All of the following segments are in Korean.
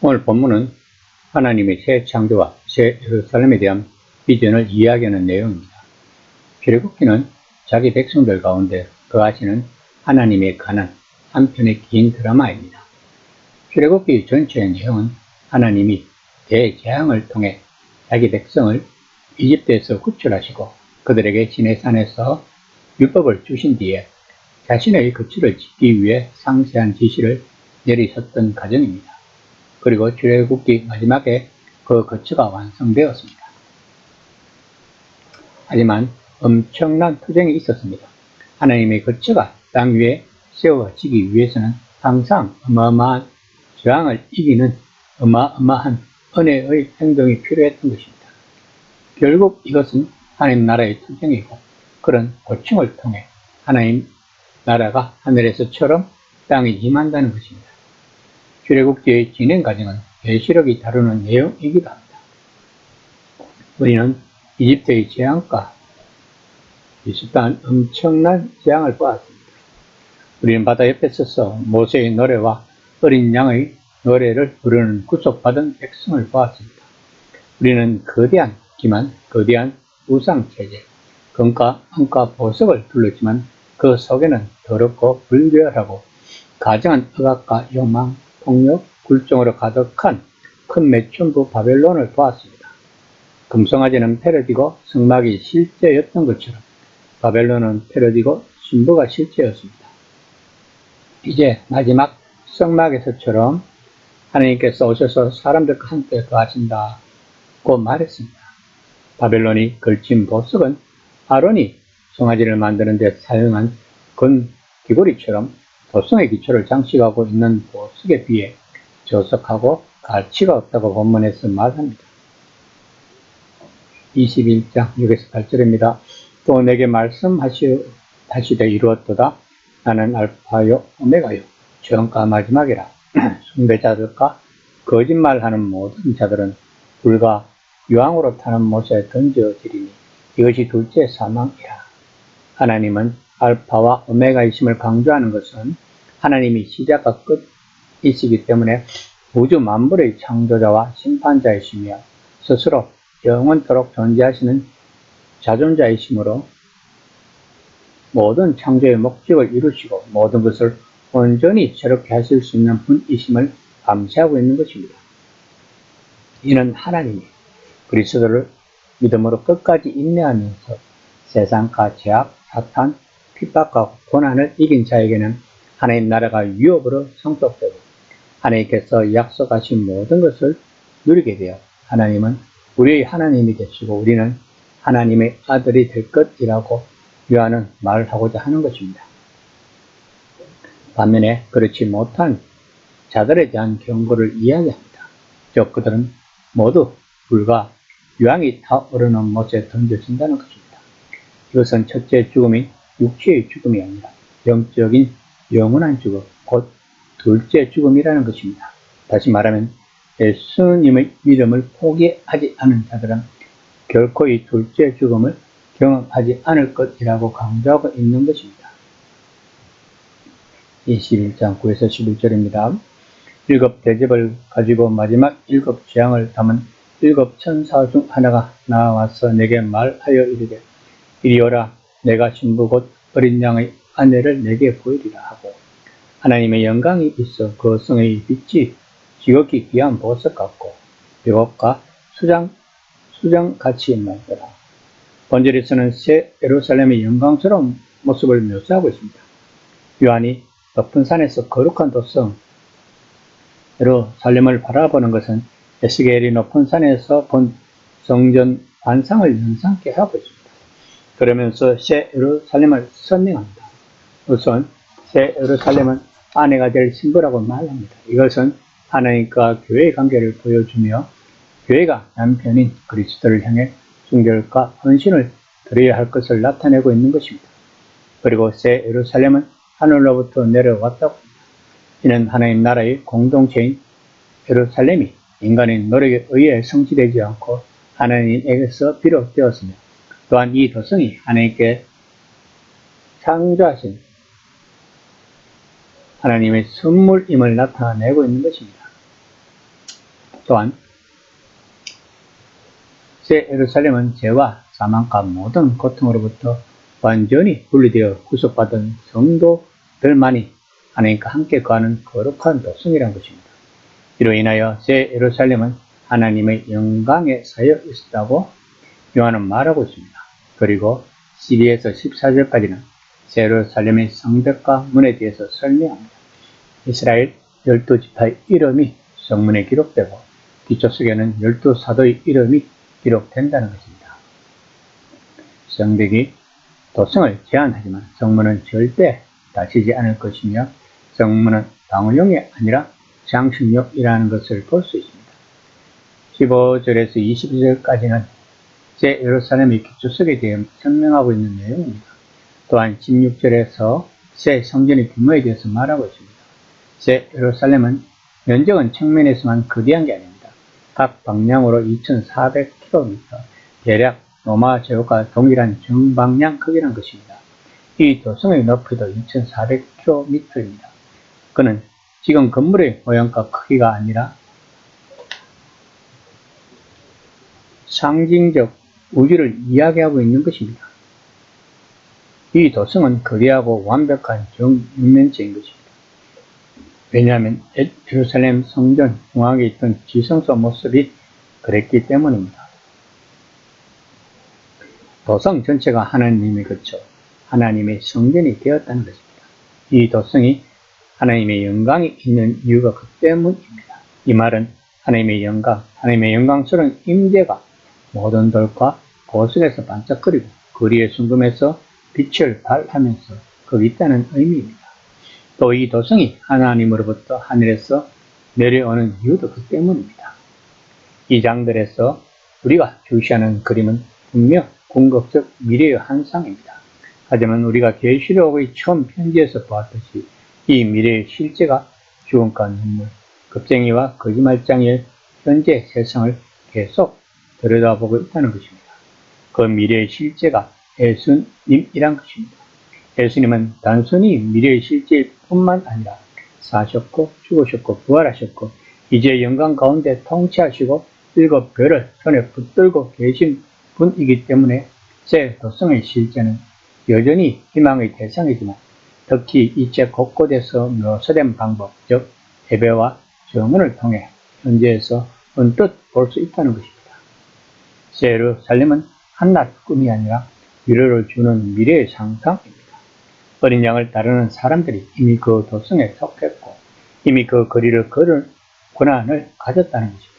오늘 본문은 하나님의 새 창조와 새 예루살렘에 대한 비전을 이야기하는 내용입니다. 출애굽기는 자기 백성들 가운데 거하시는 하나님에 관한 한편의 긴 드라마입니다. 출애굽기 전체의 내용은 하나님이 대재앙을 통해 자기 백성을 이집트에서 구출하시고 그들에게 시내산에서 율법을 주신 뒤에 자신의 거처를 짓기 위해 상세한 지시를 내리셨던 과정입니다. 그리고 출애굽기 마지막에 그 거처가 완성되었습니다. 하지만 엄청난 투쟁이 있었습니다. 하나님의 거처가 땅 위에 세워지기 위해서는 항상 어마어마한 저항을 이기는 어마어마한 은혜의 행동이 필요했던 것입니다. 결국 이것은 하나님 나라의 투쟁이고 그런 고충을 통해 하나님 나라가 하늘에서처럼 땅에 임한다는 것입니다. 출애굽기의 진행 과정은 계시록이 다루는 내용이기도 합니다. 우리는 이집트의 재앙과 비슷한 엄청난 재앙을 보았습니다. 우리는 바다 옆에 서서 모세의 노래와 어린 양의 노래를 부르는 구속받은 백성을 보았습니다. 우리는 거대한 기만, 거대한 우상체제, 금과 은과 보석을 둘렀지만 그 속에는 더럽고 불결하고 가정한 억압과 욕망, 폭력, 굴종으로 가득한 큰 매춘부 바벨론을 보았습니다. 금송아지는 패러디고 성막이 실제였던 것처럼 바벨론은 패러디고 신부가 실제였습니다. 이제 마지막 성막에서처럼 하나님께서 오셔서 사람들과 함께 거하신다고 말했습니다. 바벨론이 걸친 보석은 아론이 송아지를 만드는 데 사용한 건 귀고리처럼 도성의 기초를 장식하고 있는 보석에 비해 저속하고 가치가 없다고 본문에서 말합니다. 21장 6에서 8절입니다. 또 내게 말씀하시되 이루었도다. 나는 알파요 오메가요 처음과 마지막이라. 숭배자들과 거짓말하는 모든 자들은 불과 유황으로 타는 못에 던져지리니 이것이 둘째 사망이라. 하나님은 알파와 오메가이심을 강조하는 것은 하나님이 시작과 끝이시기 때문에 우주 만물의 창조자와 심판자이시며 스스로 영원토록 존재하시는 자존자이시므로 모든 창조의 목적을 이루시고 모든 것을 온전히 새롭게 하실 수 있는 분이심을 감시하고 있는 것입니다. 이는 하나님이 그리스도를 믿음으로 끝까지 인내하면서 세상과 죄악, 사탄, 핍박과 고난을 이긴 자에게는 하나님 나라가 유업으로 성속되고 하나님께서 약속하신 모든 것을 누리게 되어 하나님은 우리의 하나님이 되시고 우리는 하나님의 아들이 될 것이라고 요한은 말을 하고자 하는 것입니다. 반면에 그렇지 못한 자들에 대한 경고를 이야기합니다. 즉 그들은 모두 불과 유황이 타오르는 못에 던져진다는 것입니다. 이것은 첫째 죽음이 육체의 죽음이 아니라 영적인 영원한 죽음, 곧 둘째 죽음이라는 것입니다. 다시 말하면 예수님의 믿음을 포기하지 않은 자들은 결코 이 둘째 죽음을 경험하지 않을 것이라고 강조하고 있는 것입니다. 21장 9에서 11절입니다. 일곱 대접을 가지고 마지막 일곱 재앙을 담은 일곱 천사 중 하나가 나와서 내게 말하여 이르되 이리 오라. 내가 신부 곧 어린 양의 아내를 내게 보이리라 하고 하나님의 영광이 있어 그 성의 빛이 지극히 귀한 보석 같고 벽옥과 수정같이 말더라. 본절에서는 새 예루살렘의 영광스러운 모습을 묘사하고 있습니다. 요한이 높은 산에서 거룩한 도성 예루살렘을 바라보는 것은 에스겔이 높은 산에서 본 성전 환상을 연상케 하고 있습니다. 그러면서 새 예루살렘을 설명합니다. 우선 새 예루살렘은 아내가 될 신부라고 말합니다. 이것은 하나님과 교회의 관계를 보여주며 교회가 남편인 그리스도를 향해 순결과 헌신을 드려야 할 것을 나타내고 있는 것입니다. 그리고 새 예루살렘은 하늘로부터 내려왔다고 합니다. 이는 하나님 나라의 공동체인 예루살렘이 인간의 노력에 의해 성취되지 않고 하나님에게서 비롯되었으며 또한 이 도성이 하나님께 창조하신 하나님의 선물임을 나타내고 있는 것입니다. 또한 새 예루살렘은 죄와 사망과 모든 고통으로부터 완전히 분리되어 구속받은 성도들만이 하나님과 함께 거하는 거룩한 도성이라는 것입니다. 이로 인하여 새 예루살렘은 하나님의 영광에 사여 있었다고 요한은 말하고 있습니다. 그리고 12에서 14절까지는 새 예루살렘의 성벽과 문에 대해서 설명합니다. 이스라엘 12지파의 이름이 성문에 기록되고 뒷좌석에는 12사도의 이름이 기록된다는 것입니다. 성벽이 도성을 제한하지만 성문은 절대 닫히지 않을 것이며 성문은 방어용이 아니라 장식용이라는 것을 볼 수 있습니다. 15절에서 22절까지는 새 예루살렘의 기초석에 대해 설명하고 있는 내용입니다. 또한 16절에서 새 성전의 규모에 대해서 말하고 있습니다. 새 예루살렘은 면적은 측면에서만 거대한 게 아닙니다. 각 방향으로 2,400km, 대략 로마 제국과 동일한 정방향 크기라는 것입니다. 이 도성의 높이도 2,400km입니다. 그는 지금 건물의 모양과 크기가 아니라 상징적 우주를 이야기하고 있는 것입니다. 이 도성은 거대하고 완벽한 정육면체인 것입니다. 왜냐하면 예루살렘 성전 중앙에 있던 지성소 모습이 그랬기 때문입니다. 도성 전체가 하나님의 거처, 하나님의 성전이 되었다는 것입니다. 이 도성이 하나님의 영광이 있는 이유가 그 때문입니다. 이 말은 하나님의 영광스러운 임재가 모든 돌과 보석에서 반짝거리고 거리의 순금에서 빛을 발하면서 거기 있다는 의미입니다. 또 이 도성이 하나님으로부터 하늘에서 내려오는 이유도 그 때문입니다. 이 장들에서 우리가 주시하는 그림은 분명 궁극적 미래의 환상입니다. 하지만 우리가 계시록의 처음 편지에서 보았듯이 이 미래의 실제가 죽음과 눈물, 겁쟁이와 거짓말장애의 현재 세상을 계속 들여다보고 있다는 것입니다. 그 미래의 실제가 예수님이란 것입니다. 예수님은 단순히 미래의 실제일 뿐만 아니라 사셨고 죽으셨고 부활하셨고 이제 영광 가운데 통치하시고 7별을 손에 붙들고 계신 분이기 때문에 새 도성의 실제는 여전히 희망의 대상이지만 특히 이 책 곳곳에서 묘사된 방법, 즉 예배와 정언을 통해 현재에서 언뜻 볼 수 있다는 것입니다. 새 예루살렘은 한낱 꿈이 아니라 위로를 주는 미래의 상상입니다. 어린 양을 따르는 사람들이 이미 그 도성에 속했고 이미 그 거리를 걸을 권한을 가졌다는 것입니다.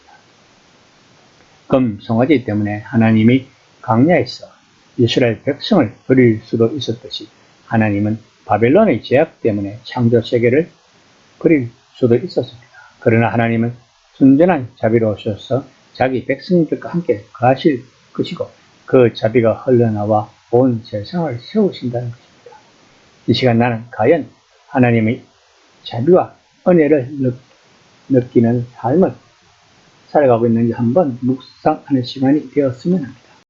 금 송아지 때문에 하나님이 광야에서 이스라엘 백성을 버릴 수도 있었듯이 하나님은 바벨론의 제약 때문에 창조 세계를 버릴 수도 있었습니다. 그러나 하나님은 순전한 자비로우셔서 자기 백성들과 함께 거하실 것이고 그 자비가 흘러나와 온 세상을 세우신다는 것입니다. 이 시간 나는 과연 하나님의 자비와 은혜를 느끼는 삶을 살아가고 있는지 한번 묵상하는 시간이 되었으면 합니다.